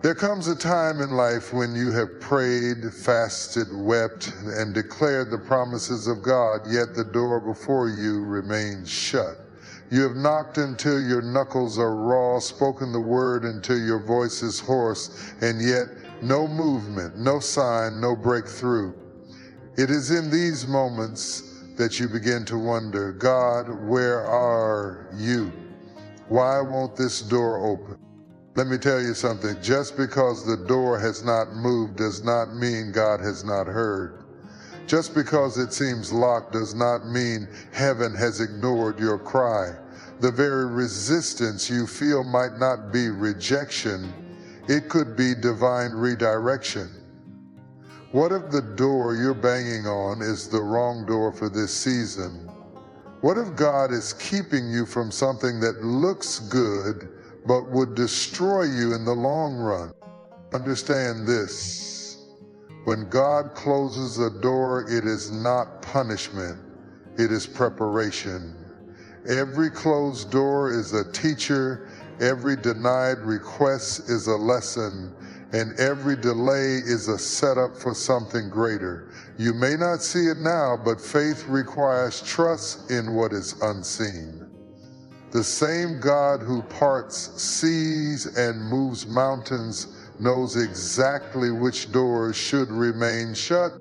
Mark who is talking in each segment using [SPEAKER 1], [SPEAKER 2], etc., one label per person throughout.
[SPEAKER 1] There comes a time in life when you have prayed, fasted, wept, and declared the promises of God, yet the door before you remains shut. You have knocked until your knuckles are raw, spoken the word until your voice is hoarse, and yet no movement, no sign, no breakthrough. It is in these moments that you begin to wonder, God, where are you? Why won't this door open? Let me tell you something, just because the door has not moved does not mean God has not heard. Just because it seems locked does not mean heaven has ignored your cry. The very resistance you feel might not be rejection, it could be divine redirection. What if the door you're banging on is the wrong door for this season? What if God is keeping you from something that looks good but would destroy you in the long run? Understand this. When God closes a door, it is not punishment, it is preparation. Every closed door is a teacher, every denied request is a lesson, and every delay is a setup for something greater. You may not see it now, but faith requires trust in what is unseen. The same God who parts seas and moves mountains knows exactly which doors should remain shut.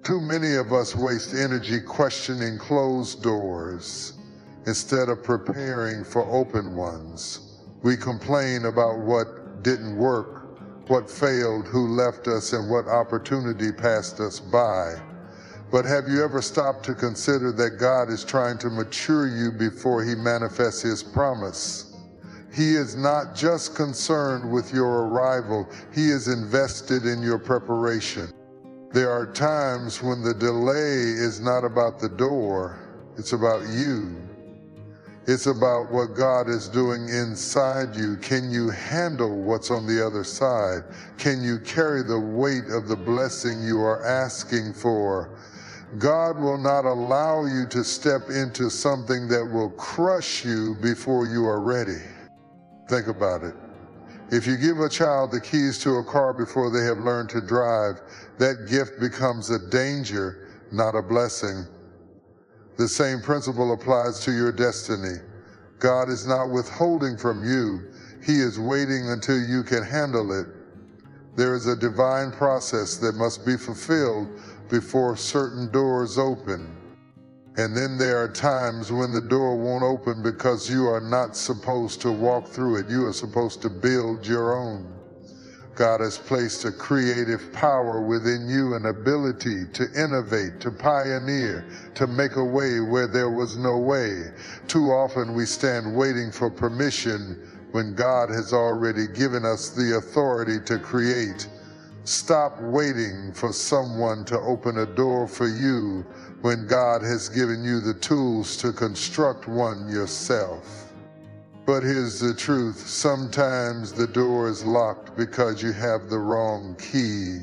[SPEAKER 1] Too many of us waste energy questioning closed doors instead of preparing for open ones. We complain about what didn't work, what failed, who left us, and what opportunity passed us by. But have you ever stopped to consider that God is trying to mature you before he manifests his promise? He is not just concerned with your arrival, he is invested in your preparation. There are times when the delay is not about the door, it's about you. It's about what God is doing inside you. Can you handle what's on the other side? Can you carry the weight of the blessing you are asking for? God will not allow you to step into something that will crush you before you are ready. Think about it. If you give a child the keys to a car before they have learned to drive, that gift becomes a danger, not a blessing. The same principle applies to your destiny. God is not withholding from you. He is waiting until you can handle it. There is a divine process that must be fulfilled before certain doors open. And then there are times when the door won't open because you are not supposed to walk through it. You are supposed to build your own. God has placed a creative power within you, an ability to innovate, to pioneer, to make a way where there was no way. Too often we stand waiting for permission when God has already given us the authority to create. Stop waiting for someone to open a door for you when God has given you the tools to construct one yourself. But here's the truth, sometimes the door is locked because you have the wrong key.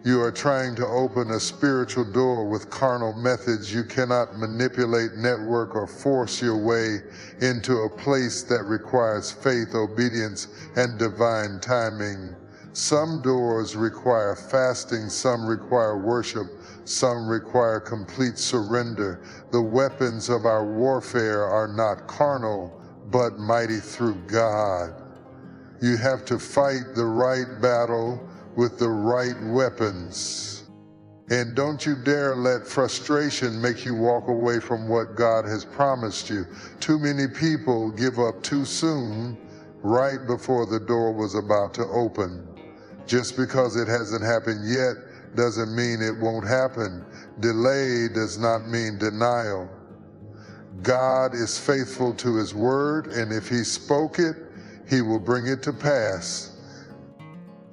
[SPEAKER 1] You are trying to open a spiritual door with carnal methods. You cannot manipulate, network, or force your way into a place that requires faith, obedience, and divine timing. Some doors require fasting, some require worship, some require complete surrender. The weapons of our warfare are not carnal, but mighty through God. You have to fight the right battle with the right weapons. And don't you dare let frustration make you walk away from what God has promised you. Too many people give up too soon, right before the door was about to open. Just because it hasn't happened yet doesn't mean it won't happen. Delay does not mean denial. God is faithful to his word, and if he spoke it, he will bring it to pass.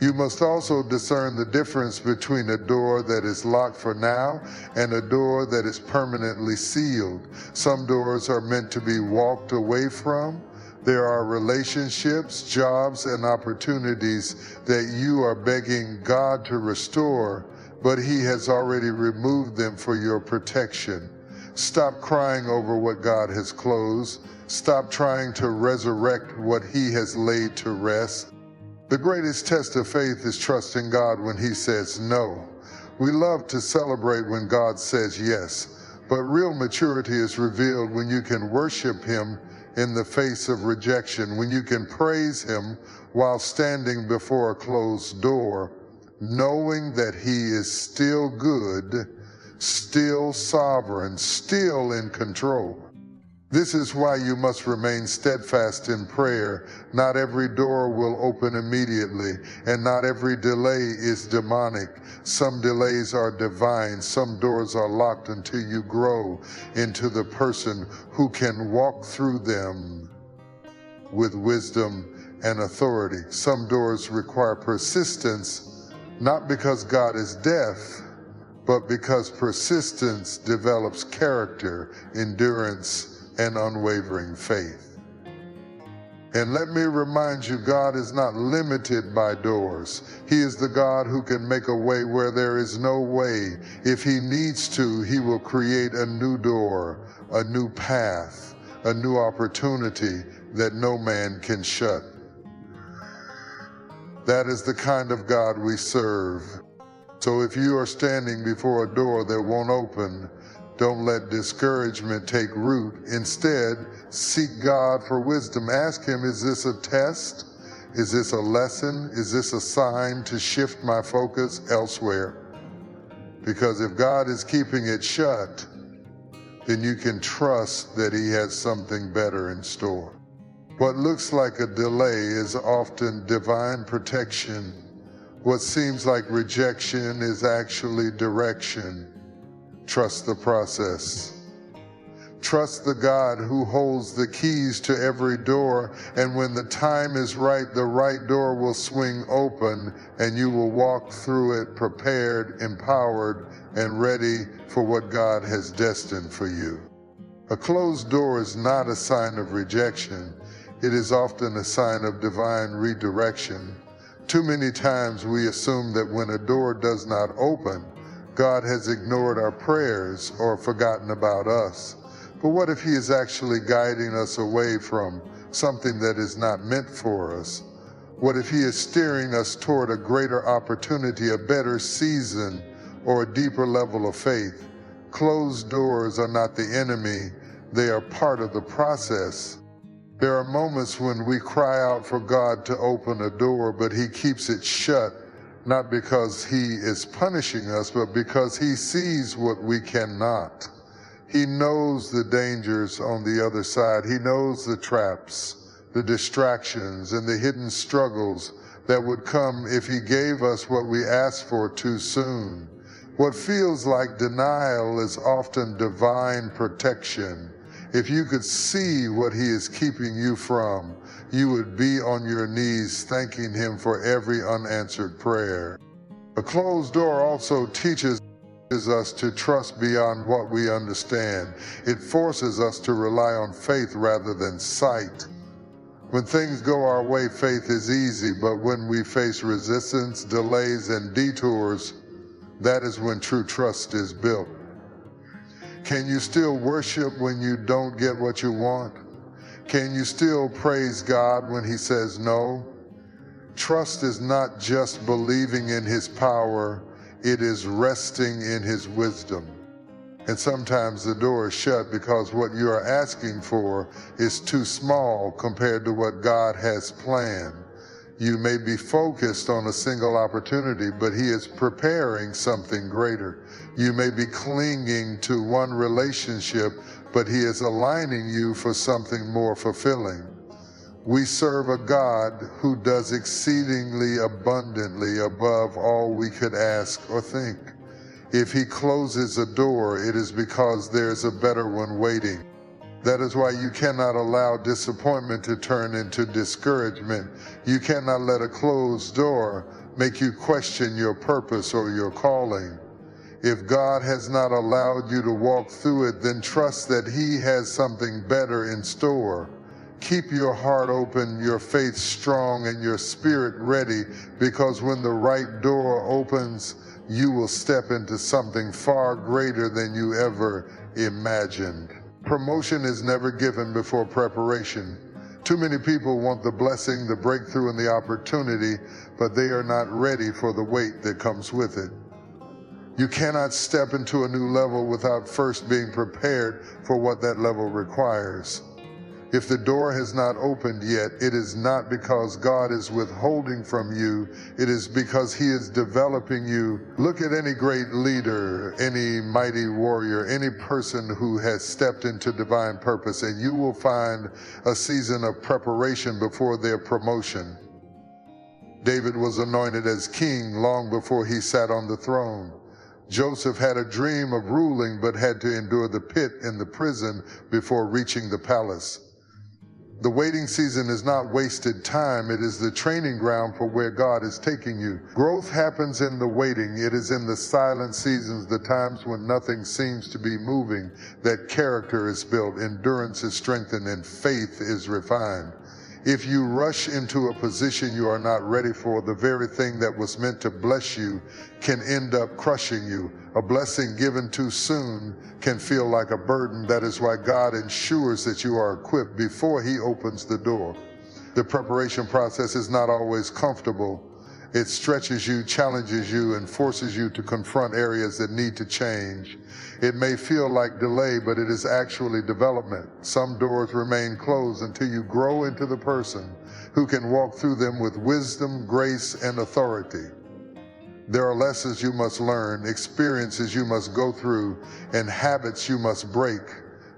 [SPEAKER 1] You must also discern the difference between a door that is locked for now and a door that is permanently sealed. Some doors are meant to be walked away from. There are relationships, jobs, and opportunities that you are begging God to restore, but he has already removed them for your protection. Stop crying over what God has closed. Stop trying to resurrect what he has laid to rest. The greatest test of faith is trusting God when He says no. We love to celebrate when God says yes, but real maturity is revealed when you can worship Him in the face of rejection, when you can praise Him while standing before a closed door, knowing that He is still good, still sovereign, still in control. This is why you must remain steadfast in prayer. Not every door will open immediately, and not every delay is demonic. Some delays are divine. Some doors are locked until you grow into the person who can walk through them with wisdom and authority. Some doors require persistence, not because God is deaf, but because persistence develops character, endurance, and unwavering faith. And let me remind you, God is not limited by doors. He is the God who can make a way where there is no way. If He needs to, He will create a new door, a new path, a new opportunity that no man can shut. That is the kind of God we serve. So if you are standing before a door that won't open, don't let discouragement take root. Instead, seek God for wisdom. Ask Him, is this a test? Is this a lesson? Is this a sign to shift my focus elsewhere? Because if God is keeping it shut, then you can trust that He has something better in store. What looks like a delay is often divine protection. What seems like rejection is actually direction. Trust the process. Trust the God who holds the keys to every door, and when the time is right, the right door will swing open, and you will walk through it prepared, empowered, and ready for what God has destined for you. A closed door is not a sign of rejection. It is often a sign of divine redirection. Too many times we assume that when a door does not open, God has ignored our prayers or forgotten about us. But what if He is actually guiding us away from something that is not meant for us? What if He is steering us toward a greater opportunity, a better season, or a deeper level of faith? Closed doors are not the enemy. They are part of the process. There are moments when we cry out for God to open a door, but He keeps it shut, not because He is punishing us, but because He sees what we cannot. He knows the dangers on the other side. He knows the traps, the distractions, and the hidden struggles that would come if He gave us what we asked for too soon. What feels like denial is often divine protection. If you could see what He is keeping you from, you would be on your knees thanking Him for every unanswered prayer. A closed door also teaches us to trust beyond what we understand. It forces us to rely on faith rather than sight. When things go our way, faith is easy, but when we face resistance, delays, and detours, that is when true trust is built. Can you still worship when you don't get what you want? Can you still praise God when He says no? Trust is not just believing in His power, it is resting in His wisdom. And sometimes the door is shut because what you are asking for is too small compared to what God has planned. You may be focused on a single opportunity, but He is preparing something greater. You may be clinging to one relationship, but He is aligning you for something more fulfilling. We serve a God who does exceedingly abundantly above all we could ask or think. If He closes a door, it is because there's a better one waiting. That is why you cannot allow disappointment to turn into discouragement. You cannot let a closed door make you question your purpose or your calling. If God has not allowed you to walk through it, then trust that He has something better in store. Keep your heart open, your faith strong, and your spirit ready, because when the right door opens, you will step into something far greater than you ever imagined. Promotion is never given before preparation. Too many people want the blessing, the breakthrough, and the opportunity, but they are not ready for the weight that comes with it. You cannot step into a new level without first being prepared for what that level requires. If the door has not opened yet, it is not because God is withholding from you. It is because He is developing you. Look at any great leader, any mighty warrior, any person who has stepped into divine purpose, and you will find a season of preparation before their promotion. David was anointed as king long before he sat on the throne. Joseph had a dream of ruling but had to endure the pit in the prison before reaching the palace. The waiting season is not wasted time. It is the training ground for where God is taking you. Growth happens in the waiting. It is in the silent seasons, the times when nothing seems to be moving, that character is built, endurance is strengthened, and faith is refined. If you rush into a position you are not ready for, the very thing that was meant to bless you can end up crushing you. A blessing given too soon can feel like a burden. That is why God ensures that you are equipped before He opens the door. The preparation process is not always comfortable. It stretches you, challenges you, and forces you to confront areas that need to change. It may feel like delay, but it is actually development. Some doors remain closed until you grow into the person who can walk through them with wisdom, grace, and authority. There are lessons you must learn, experiences you must go through, and habits you must break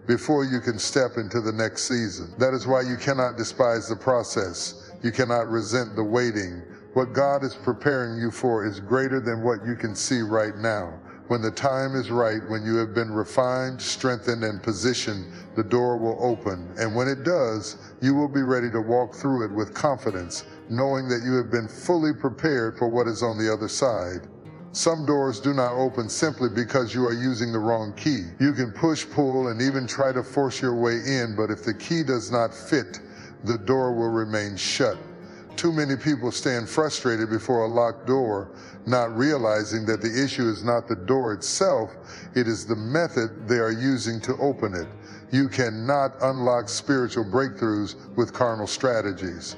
[SPEAKER 1] before you can step into the next season. That is why you cannot despise the process. You cannot resent the waiting. What God is preparing you for is greater than what you can see right now. When the time is right, when you have been refined, strengthened, and positioned, the door will open. And when it does, you will be ready to walk through it with confidence, knowing that you have been fully prepared for what is on the other side. Some doors do not open simply because you are using the wrong key. You can push, pull, and even try to force your way in, but if the key does not fit, the door will remain shut. Too many people stand frustrated before a locked door, not realizing that the issue is not the door itself, it is the method they are using to open it. You cannot unlock spiritual breakthroughs with carnal strategies.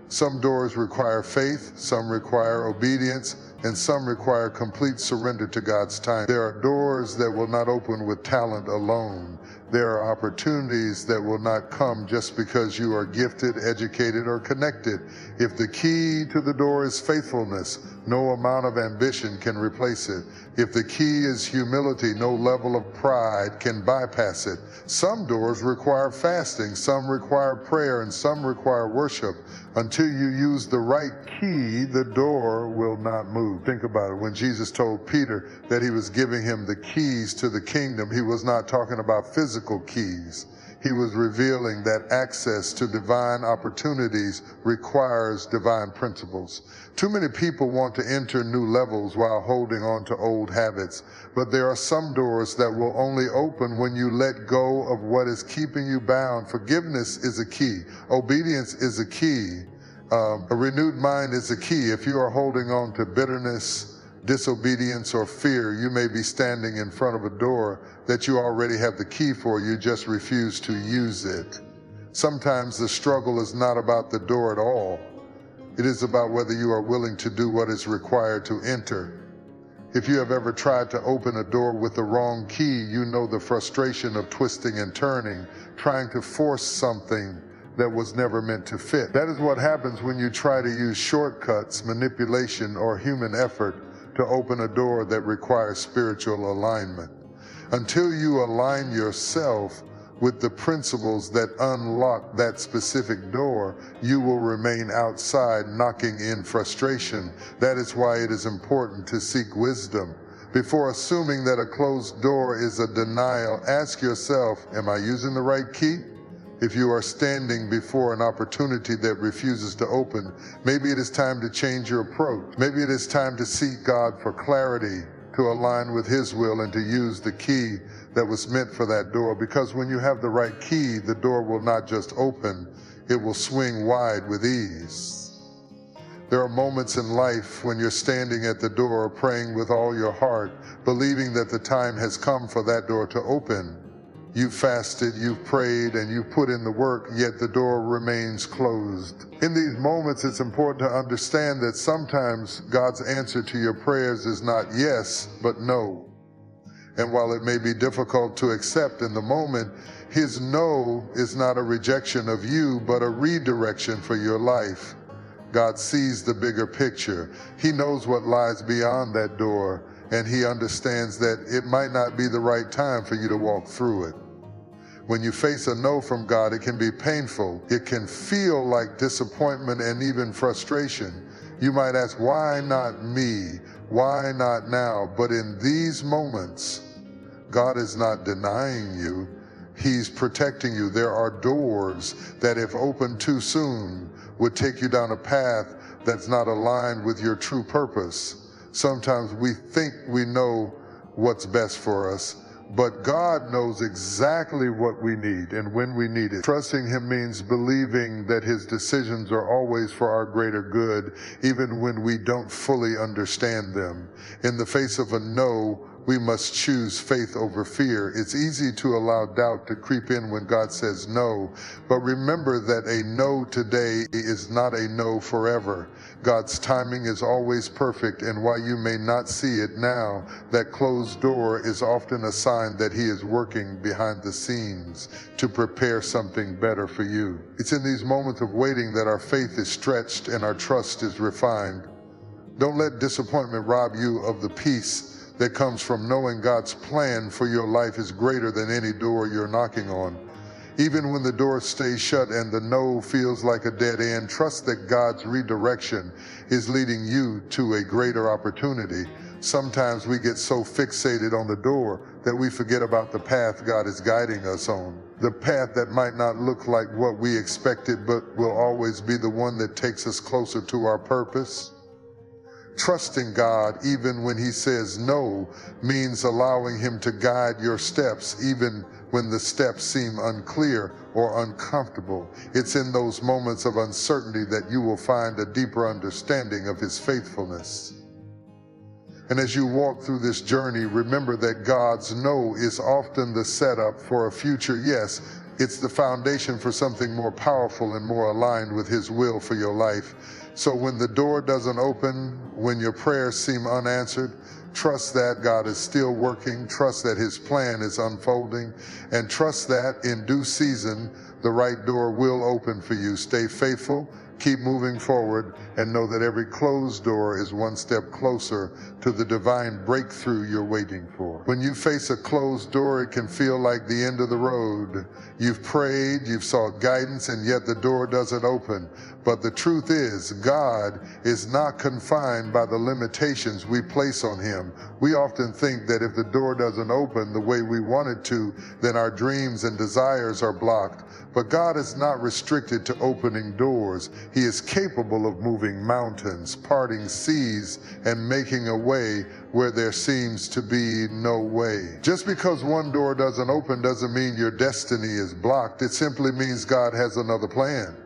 [SPEAKER 1] Some doors require faith, some require obedience, and some require complete surrender to God's time. There are doors that will not open with talent alone. There are opportunities that will not come just because you are gifted, educated, or connected. If the key to the door is faithfulness, no amount of ambition can replace it. If the key is humility, no level of pride can bypass it. Some doors require fasting, some require prayer, and some require worship. Until you use the right key, the door will not move. Think about it. When Jesus told Peter that He was giving him the keys to the kingdom, He was not talking about physical keys. He was revealing that access to divine opportunities requires divine principles. Too many people want to enter new levels while holding on to old habits, but there are some doors that will only open when you let go of what is keeping you bound. Forgiveness is a key. Obedience is a key. A renewed mind is a key. If you are holding on to bitterness, disobedience, or fear, you may be standing in front of a door that you already have the key for. You just refuse to use it. Sometimes the struggle is not about the door at all. It is about whether you are willing to do what is required to enter. If you have ever tried to open a door with the wrong key, you know the frustration of twisting and turning, trying to force something that was never meant to fit. That is what happens when you try to use shortcuts, manipulation, or human effort to open a door that requires spiritual alignment. Until you align yourself with the principles that unlock that specific door, you will remain outside knocking in frustration. That is why it is important to seek wisdom. Before assuming that a closed door is a denial, ask yourself, am I using the right key? If you are standing before an opportunity that refuses to open, maybe it is time to change your approach. Maybe it is time to seek God for clarity, to align with His will, and to use the key that was meant for that door. Because when you have the right key, the door will not just open, it will swing wide with ease. There are moments in life when you're standing at the door praying with all your heart, believing that the time has come for that door to open. You've fasted, you've prayed, and you've put in the work, yet the door remains closed. In these moments, it's important to understand that sometimes God's answer to your prayers is not yes, but no. And while it may be difficult to accept in the moment, His no is not a rejection of you, but a redirection for your life. God sees the bigger picture. He knows what lies beyond that door, and He understands that it might not be the right time for you to walk through it. When you face a no from God, it can be painful. It can feel like disappointment and even frustration. You might ask, why not me? Why not now? But in these moments, God is not denying you. He's protecting you. There are doors that, if opened too soon, would take you down a path that's not aligned with your true purpose. Sometimes we think we know what's best for us, but God knows exactly what we need and when we need it. Trusting Him means believing that His decisions are always for our greater good, even when we don't fully understand them. In the face of a no, we must choose faith over fear. It's easy to allow doubt to creep in when God says no, but remember that a no today is not a no forever. God's timing is always perfect, and while you may not see it now, that closed door is often a sign that He is working behind the scenes to prepare something better for you. It's in these moments of waiting that our faith is stretched and our trust is refined. Don't let disappointment rob you of the peace that comes from knowing God's plan for your life is greater than any door you're knocking on. Even when the door stays shut and the no feels like a dead end, trust that God's redirection is leading you to a greater opportunity. Sometimes we get so fixated on the door that we forget about the path God is guiding us on. The path that might not look like what we expected, but will always be the one that takes us closer to our purpose. Trusting God even when He says no means allowing Him to guide your steps even when the steps seem unclear or uncomfortable. It's in those moments of uncertainty that you will find a deeper understanding of His faithfulness. And as you walk through this journey, remember that God's no is often the setup for a future yes. It's the foundation for something more powerful and more aligned with His will for your life. So when the door doesn't open, when your prayers seem unanswered, trust that God is still working, trust that His plan is unfolding, and trust that in due season, the right door will open for you. Stay faithful, keep moving forward, and know that every closed door is one step closer to the divine breakthrough you're waiting for. When you face a closed door, it can feel like the end of the road. You've prayed, you've sought guidance, and yet the door doesn't open. But the truth is, God is not confined by the limitations we place on Him. We often think that if the door doesn't open the way we want it to, then our dreams and desires are blocked. But God is not restricted to opening doors. He is capable of moving mountains, parting seas, and making a way where there seems to be no way. Just because one door doesn't open doesn't mean your destiny is blocked. It simply means God has another plan.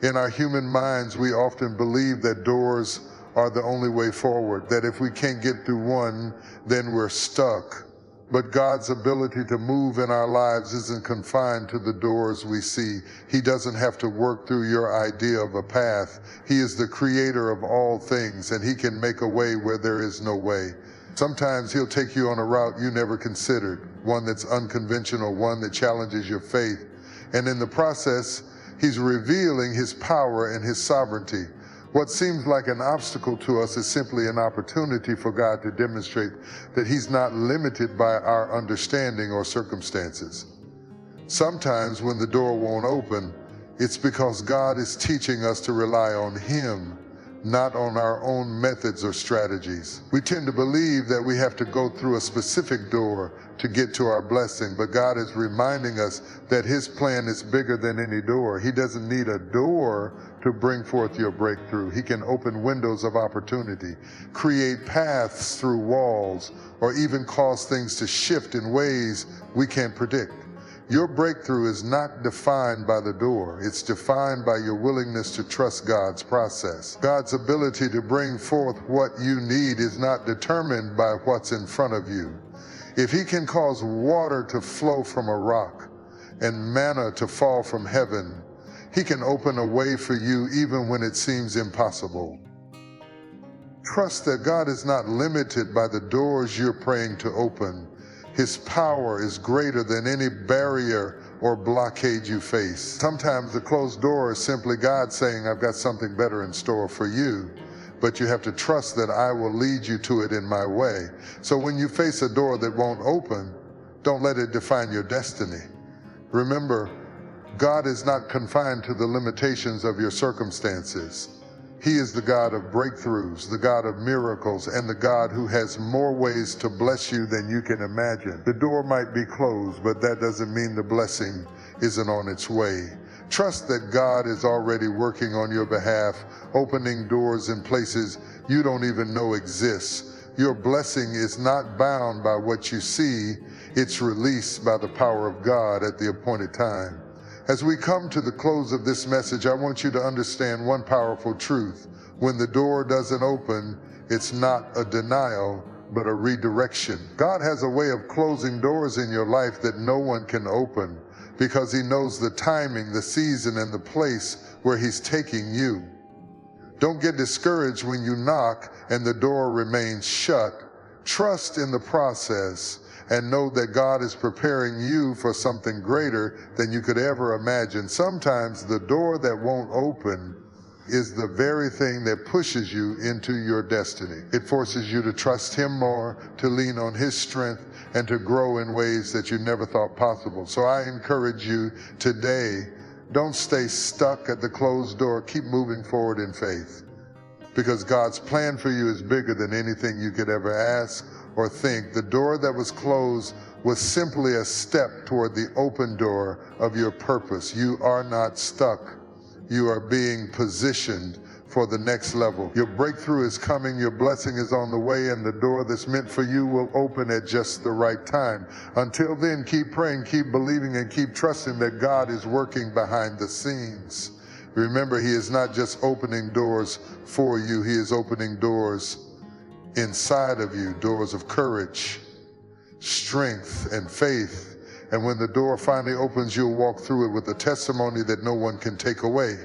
[SPEAKER 1] In our human minds, we often believe that doors are the only way forward, that if we can't get through one, then we're stuck. But God's ability to move in our lives isn't confined to the doors we see. He doesn't have to work through your idea of a path. He is the creator of all things, and He can make a way where there is no way. Sometimes He'll take you on a route you never considered, one that's unconventional, one that challenges your faith. And in the process, He's revealing His power and His sovereignty. What seems like an obstacle to us is simply an opportunity for God to demonstrate that He's not limited by our understanding or circumstances. Sometimes when the door won't open, it's because God is teaching us to rely on Him, not on our own methods or strategies. We tend to believe that we have to go through a specific door to get to our blessing, but God is reminding us that His plan is bigger than any door. He doesn't need a door to bring forth your breakthrough. He can open windows of opportunity, create paths through walls, or even cause things to shift in ways we can't predict. Your breakthrough is not defined by the door. It's defined by your willingness to trust God's process. God's ability to bring forth what you need is not determined by what's in front of you. If he can cause water to flow from a rock and manna to fall from heaven, he can open a way for you even when it seems impossible. Trust that God is not limited by the doors you're praying to open. His power is greater than any barrier or blockade you face. Sometimes the closed door is simply God saying, I've got something better in store for you, but you have to trust that I will lead you to it in my way. So when you face a door that won't open, don't let it define your destiny. Remember, God is not confined to the limitations of your circumstances. He is the God of breakthroughs, the God of miracles, and the God who has more ways to bless you than you can imagine. The door might be closed, but that doesn't mean the blessing isn't on its way. Trust that God is already working on your behalf, opening doors in places you don't even know exist. Your blessing is not bound by what you see, it's released by the power of God at the appointed time. As we come to the close of this message, I want you to understand one powerful truth. When the door doesn't open, it's not a denial, but a redirection. God has a way of closing doors in your life that no one can open because he knows the timing, the season, and the place where he's taking you. Don't get discouraged when you knock and the door remains shut. Trust in the process and know that God is preparing you for something greater than you could ever imagine. Sometimes the door that won't open is the very thing that pushes you into your destiny. It forces you to trust him more, to lean on his strength, and to grow in ways that you never thought possible. So I encourage you today, don't stay stuck at the closed door. Keep moving forward in faith, because God's plan for you is bigger than anything you could ever ask or think. The door that was closed was simply a step toward the open door of your purpose. You are not stuck. You are being positioned for the next level. Your breakthrough is coming, your blessing is on the way, and the door that's meant for you will open at just the right time. Until then, keep praying, keep believing, and keep trusting that God is working behind the scenes. Remember, he is not just opening doors for you, he is opening doors inside of you, doors of courage, strength, and faith. And when the door finally opens, you'll walk through it with a testimony that no one can take away.